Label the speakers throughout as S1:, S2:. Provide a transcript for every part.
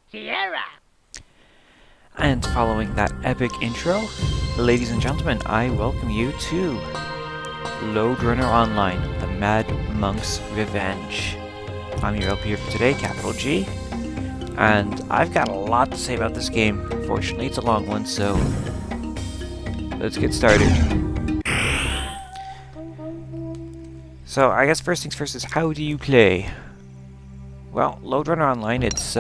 S1: Sierra.
S2: And following that epic intro, ladies and gentlemen, I welcome you to Lode Online, the Mad Monk's Revenge. I'm your LP here for today, capital G, and I've got a lot to say about this game. Fortunately, it's a long one, so let's get started. So, I guess first things first is, how do you play? Well, Lode Online, it's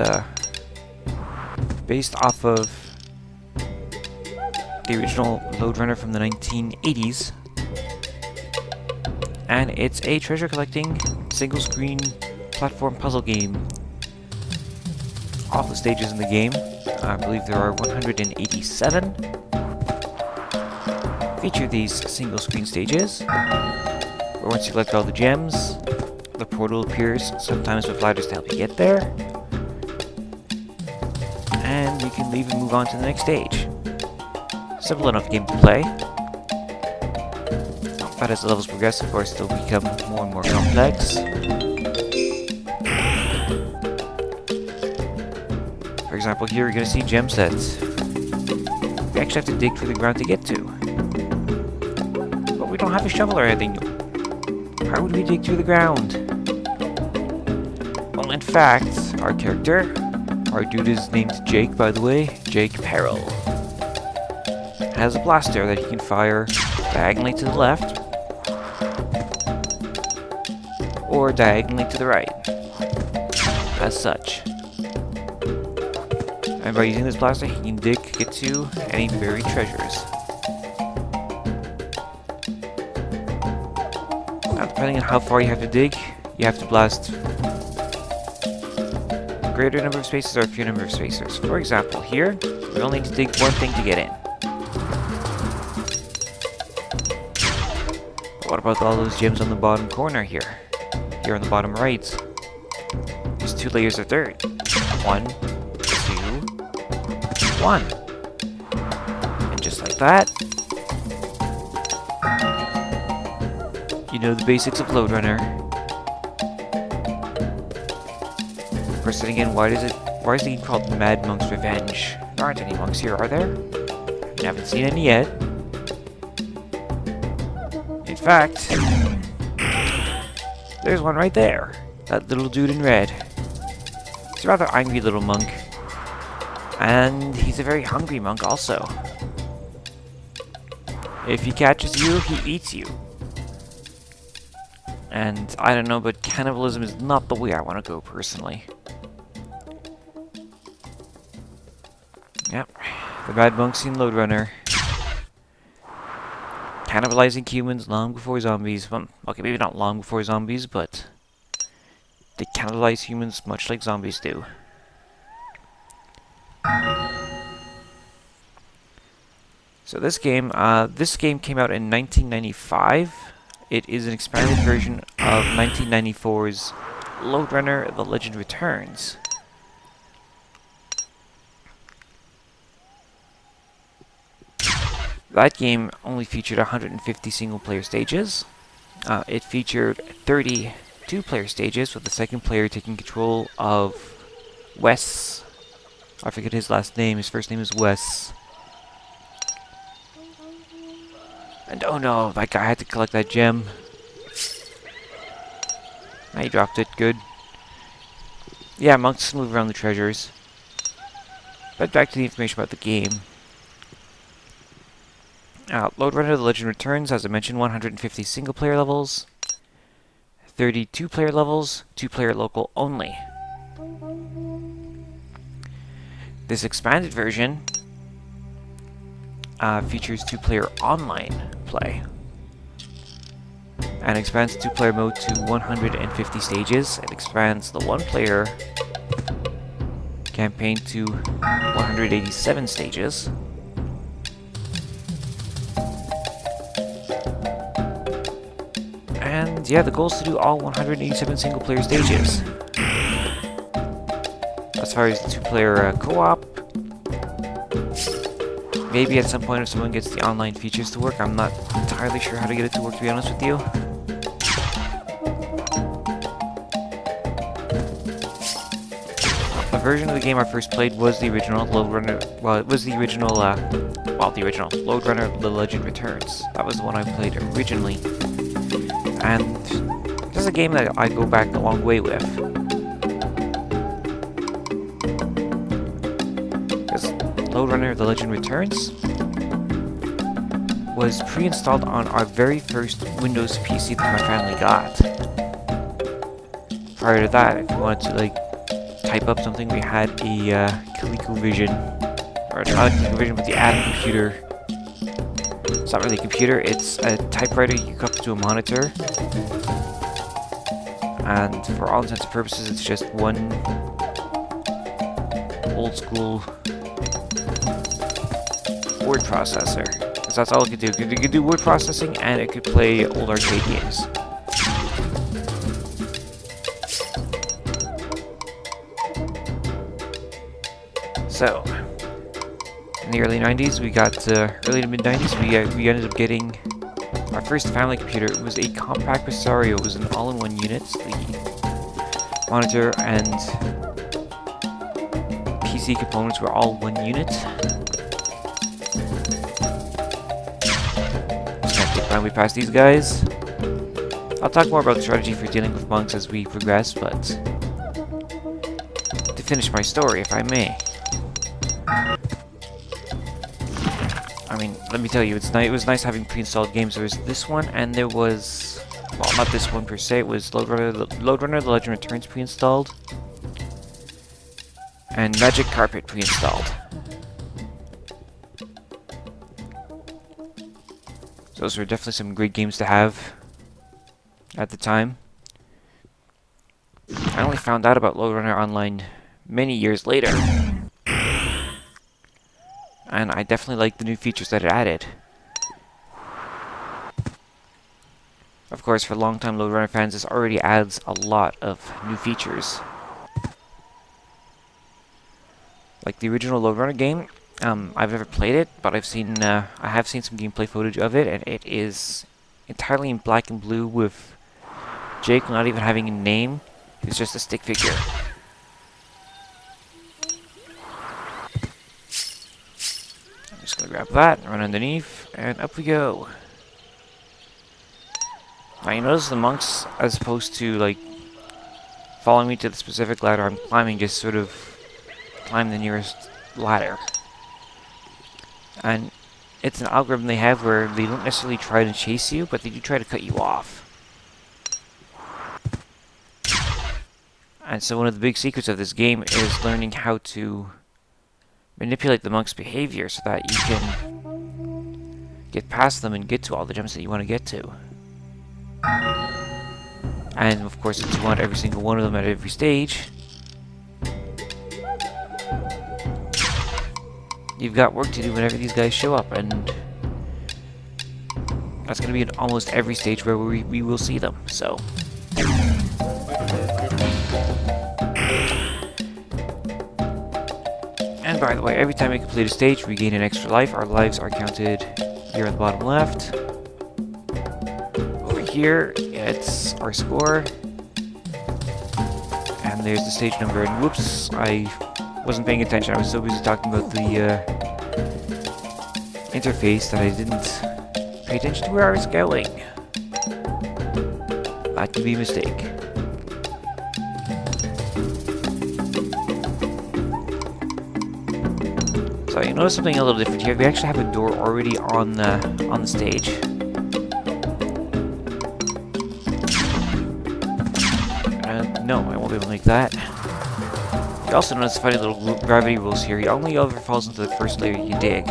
S2: based off of the original Lode Runner from the 1980s, and it's a treasure collecting single screen platform puzzle game. All the stages in the game, I believe there are 187, feature these single screen stages, where once you collect all the gems, the portal appears, sometimes with ladders to help you get there, and you can leave and move on to the next stage. Simple enough game to play, but as the levels progress, of course, they'll become more and more complex. For example, here you're going to see gem sets. We actually have to dig through the ground to get to. But we don't have a shovel or anything. How would we dig through the ground? Well, in fact, our character, our dude is named Jake, by the way, Jake Peril, has a blaster that he can fire diagonally to the left or diagonally to the right, as such. And by using this blaster, he can get to any buried treasures. Now, depending on how far you have to dig, you have to blast a greater number of spaces or a fewer number of spaces. For example, here, we only need to dig one thing to get in. What about all those gems on the bottom corner here? Here on the bottom right, there's 2 layers of dirt. 1, 2, 1. And just like that, you know the basics of Lode Runner. Of course, then again, why is the game called Mad Monk's Revenge? There aren't any monks here, are there? I haven't seen any yet. In fact, there's one right there. That little dude in red. He's a rather angry little monk. And he's a very hungry monk also. If he catches you, he eats you. And I don't know, but cannibalism is not the way I want to go personally. Yep, the Mad Monks in Lode Runner. Cannibalizing humans long before zombies. Well, okay, maybe not long before zombies, but they cannibalize humans much like zombies do. So this game came out in 1995. It is an expanded version of 1994's Lode Runner: The Legend Returns. That game only featured 150 single-player stages. It featured 30 two-player stages, with the second player taking control of Wes. I forget his last name. His first name is Wes. And oh no, that guy had to collect that gem. He dropped it. Good. Yeah, monks move around the treasures. But back to the information about the game. Lode Runner: The Legend Returns, as I mentioned, 150 single-player levels, 30 two-player levels, 2-player local only. This expanded version features 2-player online play and expands 2-player mode to 150 stages. It expands the 1-player campaign to 187 stages. And yeah, the goal is to do all 187 single-player stages. As far as the 2-player co-op, maybe at some point if someone gets the online features to work. I'm not entirely sure how to get it to work, to be honest with you. The version of the game I first played was the original Lode Runner. Well, it was the original. The original Lode Runner: The Legend Returns. That was the one I played originally, and this is a game that I go back a long way with. Because Lode Runner: The Legend Returns was pre-installed on our very first Windows PC that my family got. Prior to that, if you wanted to like type up something, we had a ColecoVision, or not a ColecoVision, but the Atom computer. It's not really a computer, it's a typewriter you hook up to a monitor. And for all intents and purposes, it's just one old school word processor. Because that's all it could do. It could do word processing and it could play old arcade games. So, in the early 90s, early to mid 90s, we ended up getting our first family computer. It was a compact Presario. It was an all-in-one unit. The monitor and PC components were all one unit. Just gonna take my way past these guys. I'll talk more about the strategy for dealing with monks as we progress, but to finish my story, if I may. I mean, let me tell you, it was nice having pre-installed games. There was this one, and there was... Well, not this one per se, it was Lode Runner: The Legend Returns pre-installed. And Magic Carpet pre-installed. So those were definitely some great games to have at the time. I only found out about Lode Runner Online many years later. And I definitely like the new features that it added. Of course, for long-time Lode Runner fans, this already adds a lot of new features. Like the original Lode Runner game, I've never played it, but I have seen some gameplay footage of it, and it is entirely in black and blue with Jake not even having a name. It's just a stick figure. Just gonna grab that, run underneath, and up we go. Now you notice the monks, as opposed to like following me to the specific ladder I'm climbing, just sort of climb the nearest ladder. And it's an algorithm they have where they don't necessarily try to chase you, but they do try to cut you off. And so one of the big secrets of this game is learning how to manipulate the monk's behavior so that you can get past them and get to all the gems that you want to get to. And of course, if you want every single one of them at every stage, you've got work to do whenever these guys show up, and that's going to be in almost every stage where we will see them, so... And by the way, every time we complete a stage, we gain an extra life. Our lives are counted here on the bottom left. Over here, it's our score. And there's the stage number. And whoops, I wasn't paying attention. I was so busy talking about the interface that I didn't pay attention to where I was going. That could be a mistake. So you notice something a little different here. We actually have a door already on the stage. No, I won't be able to make that. You also notice funny little gravity rules here. He only ever falls into the first layer you dig.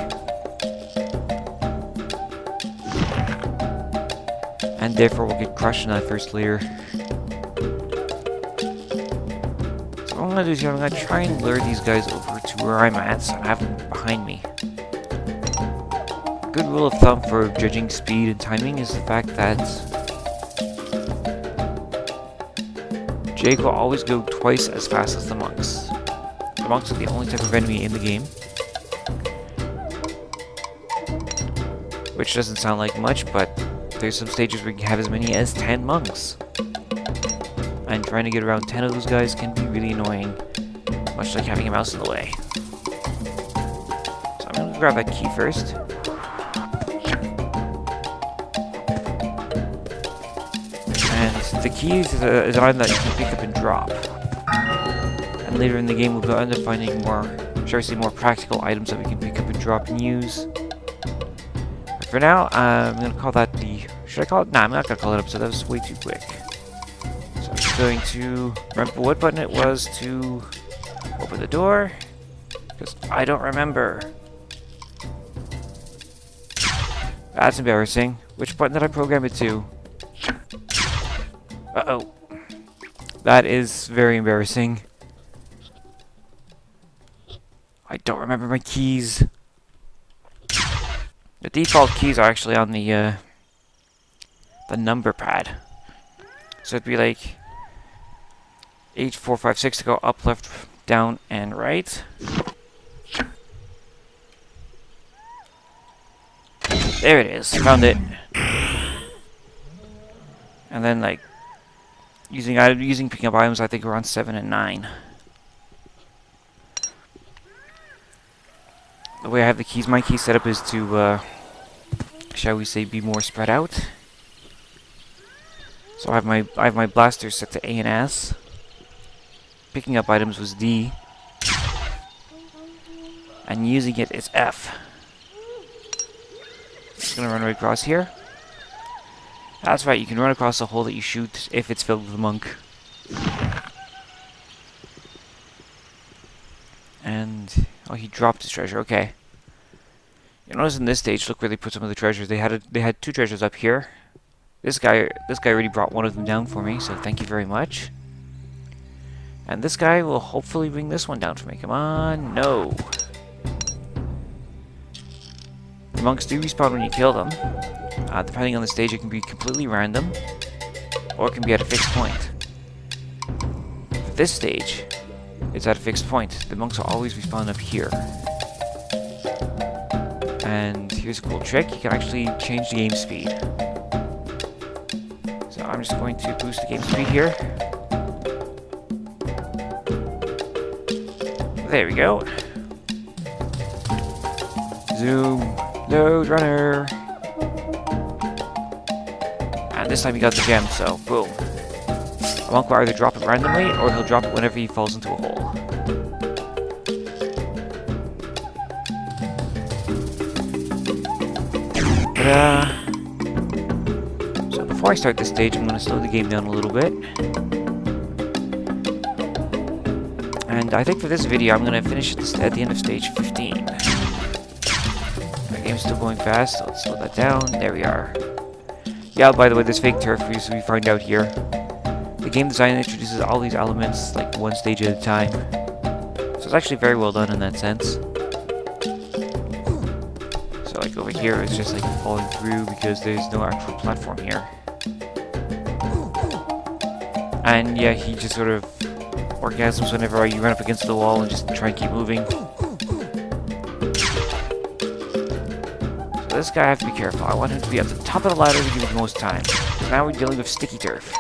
S2: And therefore will get crushed in that first layer. So what I'm going to do is I'm going to try and lure these guys over to where I'm at and have them behind me. A good rule of thumb for judging speed and timing is the fact that Jake will always go twice as fast as the monks. The monks are the only type of enemy in the game. Which doesn't sound like much, but there's some stages where you can have as many as 10 monks. And trying to get around 10 of those guys can be really annoying. much like having a mouse in the way. So I'm going to grab that key first. And the key is an item that you can pick up and drop. And later in the game we'll end up finding more, shall I say, more practical items that we can pick up and drop and use. But for now, I'm going to call that the... Should I call it? Nah, I'm not going to call it episode. That was way too quick. So I'm just going to remember what button it was to open the door. Because I don't remember. That's embarrassing. Which button did I program it to? Uh-oh. That is very embarrassing. I don't remember my keys. The default keys are actually on the number pad. So it'd be like 8, 4, 5, 6 to go up, left, down, and right. There it is. Found it. And then like using picking up items, I think we're on 7 and 9. The way I have the keys, my key setup is to, shall we say, be more spread out. So I have my blaster set to A and S. Picking up items was D, and using it is F. Just gonna run right across here. That's right, you can run across the hole that you shoot if it's filled with a monk. And oh, he dropped his treasure. Okay. You notice in this stage, look where they put some of the treasures. They had 2 treasures up here. This guy already brought one of them down for me, so thank you very much. And this guy will hopefully bring this one down for me. Come on, no. The monks do respawn when you kill them. Depending on the stage, it can be completely random, or it can be at a fixed point. For this stage, it's at a fixed point. The monks will always respawn up here. And here's a cool trick. You can actually change the game speed. So I'm just going to boost the game speed here. There we go. Zoom. Lode Runner. And this time he got the gem, so boom. A monk will either drop it randomly, or he'll drop it whenever he falls into a hole. So before I start this stage, I'm going to slow the game down a little bit. And I think for this video, I'm going to finish this at the end of stage 15. My game's still going fast, so let's slow that down. There we are. Yeah, by the way, this fake turf we find out here. The game design introduces all these elements like one stage at a time. So it's actually very well done in that sense. So like over here, it's just like falling through because there's no actual platform here. And yeah, he just sort of orgasms whenever you run up against the wall and just try and keep moving. So this guy, I have to be careful. I want him to be at the top of the ladder to give me the most time. Because now we're dealing with sticky turf.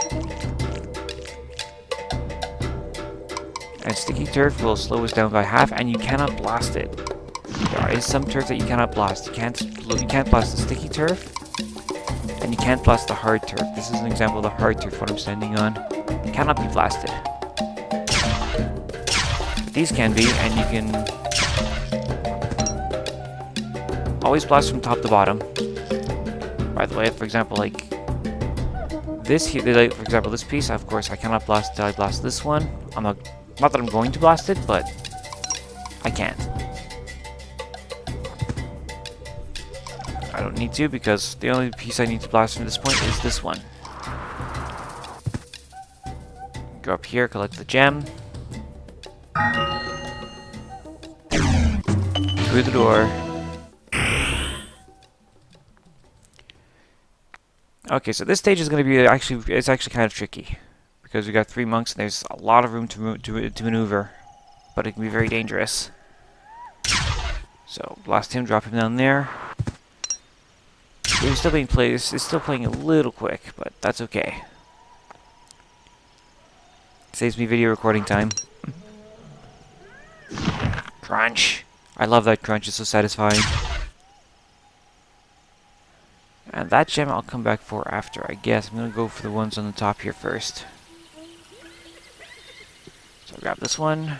S2: And sticky turf will slow us down by half, and you cannot blast it. There is some turf that you cannot blast. You can't blast the sticky turf, and you can't blast the hard turf. This is an example of the hard turf, what I'm standing on. It cannot be blasted. But these can be, and you can always blast from top to bottom. By the way, for example, like this here, like, for example, this piece, of course, I cannot blast until I blast this one. Not that I'm going to blast it, but I can't. I don't need to, because the only piece I need to blast from this point is this one. Go up here, collect the gem. Through the door. Okay, so this stage is going to be it's actually kind of tricky. Because we got 3 monks and there's a lot of room to maneuver. But it can be very dangerous. So, blast him, drop him down there. It's still being played, it's still playing a little quick, but that's okay. Saves me video recording time. Crunch! I love that crunch, it's so satisfying. And that gem I'll come back for after, I guess. I'm gonna go for the ones on the top here first. So I'll grab this one.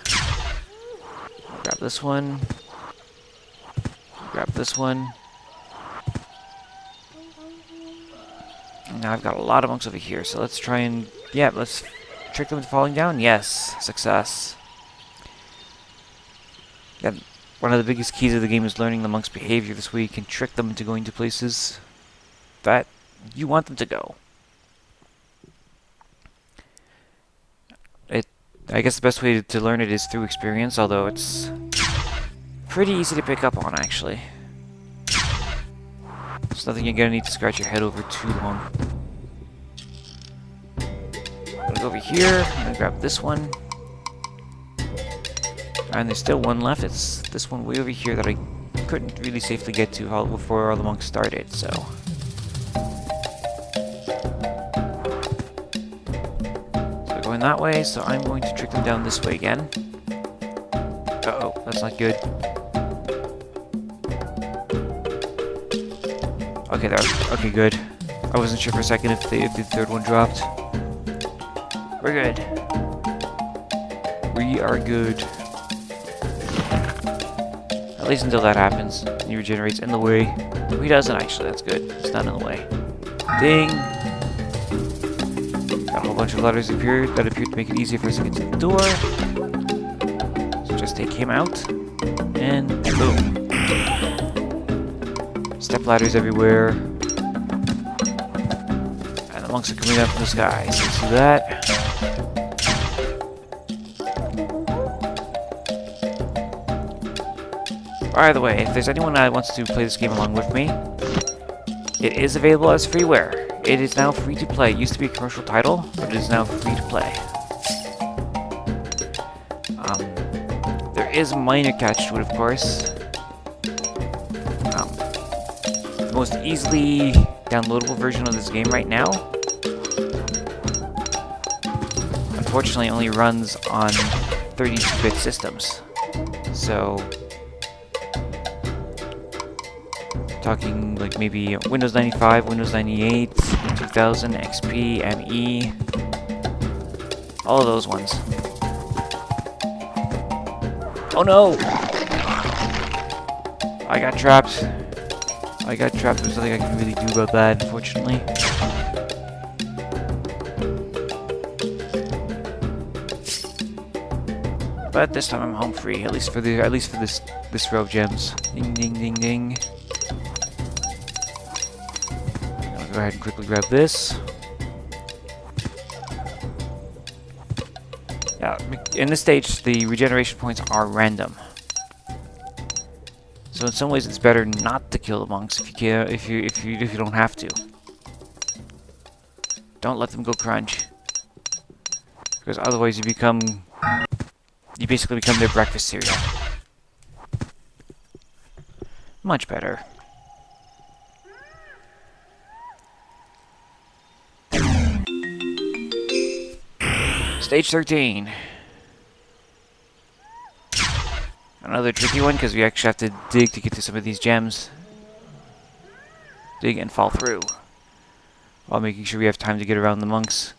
S2: I'll grab this one. I'll grab this one. And now I've got a lot of monks over here, so let's try and... yeah, let's trick them into falling down. Yes, success. Yeah, one of the biggest keys of the game is learning the monks' behavior. This way you can trick them into going to places that you want them to go. I guess the best way to learn it is through experience, although it's pretty easy to pick up on, actually. It's nothing you're gonna need to scratch your head over too long. I'm gonna go over here, I'm gonna grab this one. And there's still one left, it's this one way over here that I couldn't really safely get to before all the monks started, so... going that way, so I'm going to trick them down this way again. Uh-oh, that's not good. Okay, okay, good. I wasn't sure for a second if the third one dropped. We're good. We are good. At least until that happens. He regenerates in the way. No, he doesn't actually, that's good. It's not in the way. Ding! Got a whole bunch of ladders appeared that appeared to make it easier for us to get to the door. So just take him out. And boom. Step ladders everywhere. And the monks are coming up from the sky. So let's do that. By the way, if there's anyone that wants to play this game along with me, it is available as freeware. It is now free to play. It used to be a commercial title, but it is now free to play. There is a minor catch to it, of course. The most easily downloadable version of this game right now, unfortunately, only runs on 32-bit systems. So, talking like maybe Windows 95, Windows 98, 2000, XP, ME, all of those ones. Oh no! I got trapped. There's nothing I can really do about that, unfortunately. But this time I'm home free, at least for this row of gems. Ding ding ding ding. Go ahead and quickly grab this. Yeah, in this stage, the regeneration points are random. So in some ways, it's better not to kill the monks if you can, if you don't have to. Don't let them go crunch, because otherwise you basically become their breakfast cereal. Much better. Stage 13. Another tricky one, because we actually have to dig to get to some of these gems. Dig and fall through, while making sure we have time to get around the monks.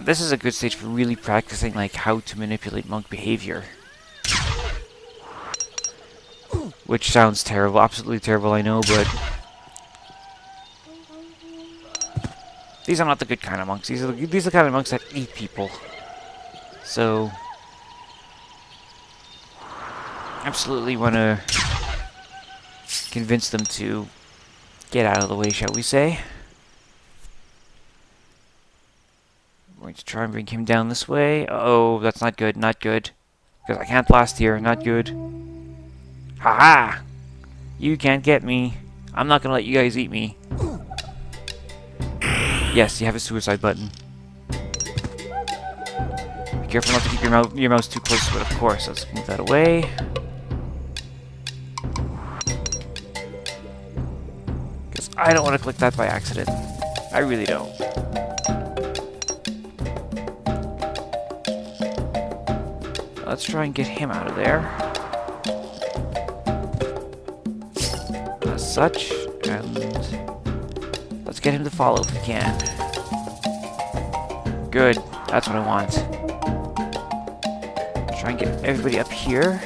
S2: This is a good stage for really practicing like how to manipulate monk behavior. Which sounds terrible, absolutely terrible, I know, but these are not the good kind of monks. These are the kind of monks that eat people. So, absolutely want to convince them to get out of the way, shall we say. I'm going to try and bring him down this way. Uh-oh, that's not good, not good. Because I can't blast here, not good. Haha! You can't get me. I'm not going to let you guys eat me. Yes, you have a suicide button. Be careful not to keep your mouse too close to it, of course. Let's move that away. Because I don't want to click that by accident. I really don't. let's try and get him out of there. As such, and let's get him to follow if we can. Good, that's what I want. Try and get everybody up here.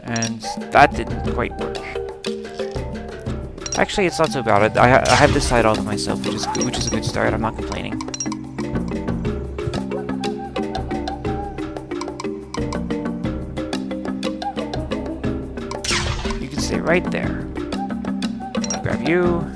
S2: And that didn't quite work. Actually, it's not so bad. I have this side all to myself, which is a good start. I'm not complaining. You can stay right there. I'll grab you.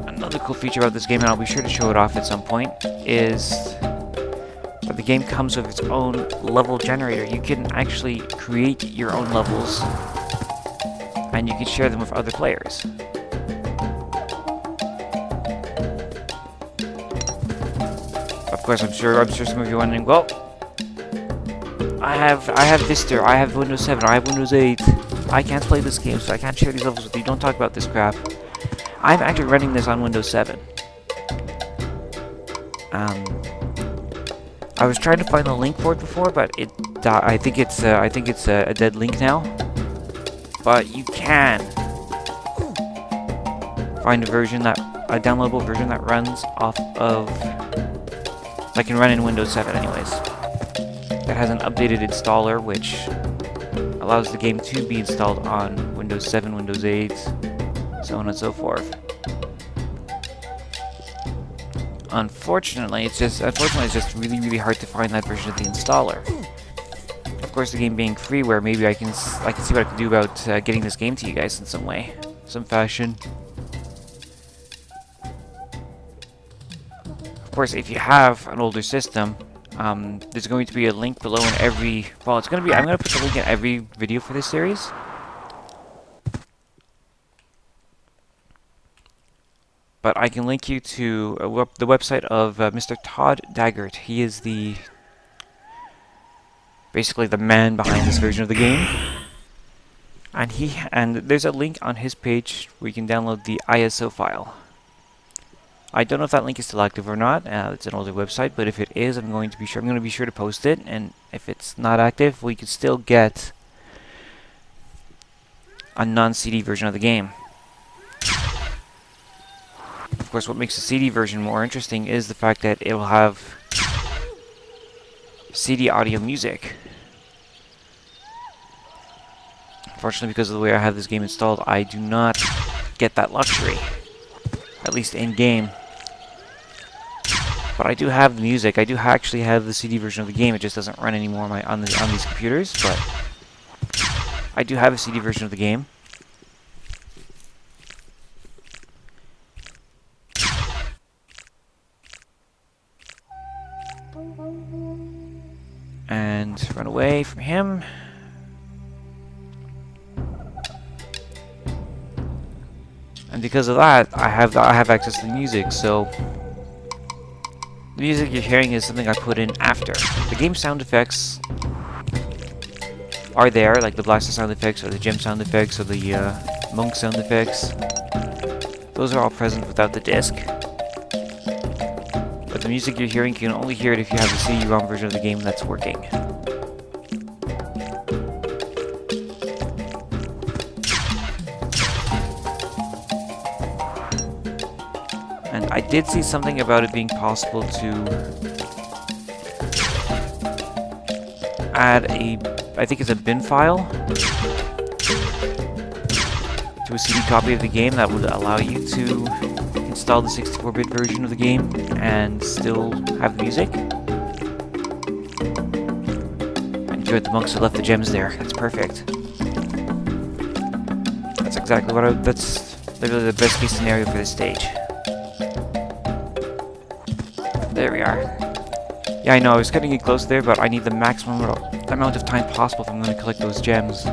S2: Another cool feature about this game, and I'll be sure to show it off at some point, is that the game comes with its own level generator. You can actually create your own levels, and you can share them with other players. Of course, I'm sure some of you are wondering, well, I have Vista, I have Windows 7, I have Windows 8. I can't play this game, so I can't share these levels with you. Don't talk about this crap. I'm actually running this on Windows 7. I was trying to find a link for it before, but I think it's a dead link now. But you can find a downloadable version that runs off of, that can run in Windows 7 anyways. That has an updated installer, which allows the game to be installed on Windows 7, Windows 8, so on and so forth. Unfortunately, it's just really, really hard to find that version of the installer. Of course, the game being freeware, maybe I can see what I can do about getting this game to you guys in some way, some fashion. Of course, if you have an older system, there's going to be a link below in every. Well, I'm going to put the link in every video for this series. But I can link you to the website of Mr. Todd Daggert. He is basically the man behind this version of the game. And there's a link on his page where you can download the ISO file. I don't know if that link is still active or not. It's an older website, but if it is, I'm going to be sure to post it. And if it's not active, we could still get a non-CD version of the game. Of course, what makes the CD version more interesting is the fact that it will have CD audio music. Unfortunately, because of the way I have this game installed, I do not get that luxury, at least in-game. But I do have the music. I do actually have the CD version of the game. It just doesn't run anymore on these computers, but I do have a CD version of the game. And run away from him. And because of that, I have access to the music. So the music you're hearing is something I put in after. The game sound effects are there, like the blaster sound effects, or the gem sound effects, or the monk sound effects. Those are all present without the disc. But the music you're hearing, you can only hear it if you have the CD-ROM version of the game that's working. And I did see something about it being possible to add I think it's a bin file to a CD copy of the game that would allow you to install the 64-bit version of the game and still have the music. And good, the monks have left the gems there. That's perfect. That's exactly what that's literally the best case scenario for this stage. There we are. Yeah, I know, I was cutting it close there, but I need the maximum amount of time possible if I'm going to collect those gems.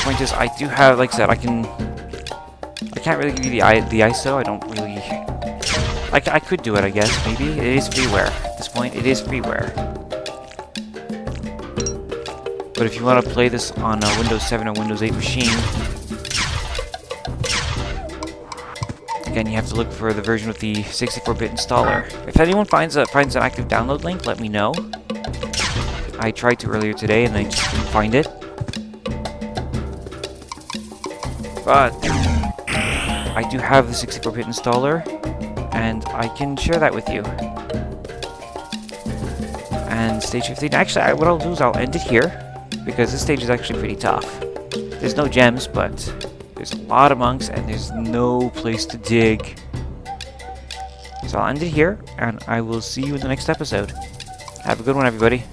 S2: Point is, I do have, like I said, I can't really give you the ISO. I don't really. I could do it, I guess. Maybe it is freeware at this point. It is freeware. But if you want to play this on a Windows 7 or Windows 8 machine, again, you have to look for the version with the 64-bit installer. If anyone finds an active download link, let me know. I tried to earlier today and I just couldn't find it. But I do have the 64-bit installer, and I can share that with you. And stage 15, actually, what I'll do is I'll end it here, because this stage is actually pretty tough. There's no gems, but there's a lot of monks, and there's no place to dig. So I'll end it here, and I will see you in the next episode. Have a good one, everybody.